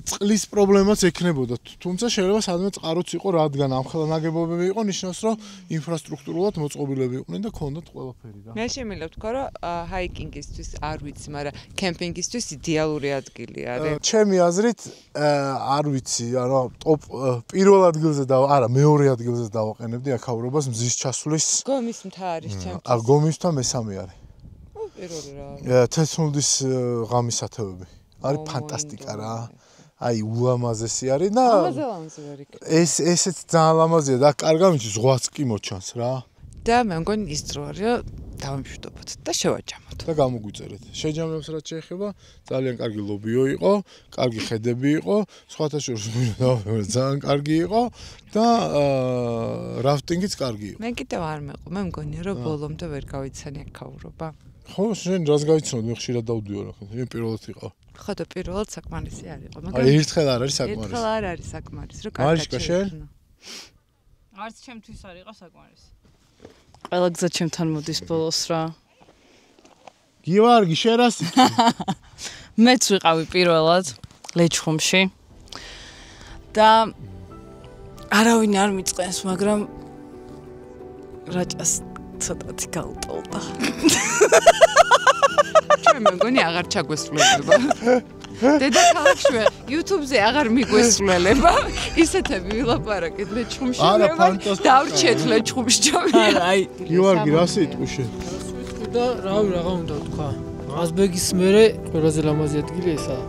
წყლის პრობლემაც ექნებოდა. თუმცა შეიძლება სადმე წყაროც იყო, რადგან ამხელა ნაგებობები იყო, ნიშნავს რომ ინფრასტრუქტურულად მოწყობილები იყვნენ და ქონდათ ყველაფერი რა. მე შემიძლია ვთქვა, რომ ჰაიკინგისთვის არ ვიცი, მაგრამ კემპინგისთვის იდეალური ადგილი არის. ჩემი აზრით არ ვიცი, ანუ ტოპ პირველ ადგილზე და არა, მეორე ადგილზე დავაყენებდი აქაურობას მზის ჩასვლის. გომის მთა არის ჩემთვის. გომის მთა მესამე არის. პირველი რა. თესლუდის ღამის ათევები. არის ფანტასტიკა რა. აი ულამაზესი არის და ესეც ძალიან ლამაზია და კარგავინჩი ზღვაც კი მოჩანს რა. და მე მგონი ის დრო არის რომ დავიმშვიდობოთ და შევაჯამოთ. და გამოგვიწერეთ. შეჯამებს რაც შეეხება, ძალიან კარგი ლობიო იყო, კარგი ხედები იყო, სხვათა შორის ძალიან კარგი იყო და რაფტინგიც კარგი იყო. მე კიდევ არ მეყო, მე მგონი რომ ბოლომდე ვერ გავიცანი აქაურობა. ხო, შენ რას გავიცნობ, მე ხშირად დავდივარ ახლა. მე პირველად ვიყავ. ხო და პირველად საკმარისი არ იყო, მაგრამ ერთხელ არ არის საკმარისი. ერთხელ არ არის საკმარისი, რომ კარგად შეიქნა. არც ჩემთვის არ იყო საკმარისი. ყველა გზა ჩემთან მოდის ბოლოს რა. გივარგი, შენ რას იკი? მეც ვიყავი პირველად ლეჩხუმში. და არავინ არ მიწყენს, მაგრამ რაჭას ცოტათი გაუტოლდა. ჩვენ მეგონი აღარ ჩაგვესრულება. დედაქალაქშია YouTube-ზე აღარ მიგვესრულება. ისეთები ვილაპარაკეთ ლეჩხუმში. დავრჩეთ ლეჩხუმში ჯობია. არა, აი. გივარგი, რა სიტყვი შენ? და რავი რაღა უნდა ვთქვა. აზბეგის მერე ყველაზე ლამაზი ადგილი ესაა.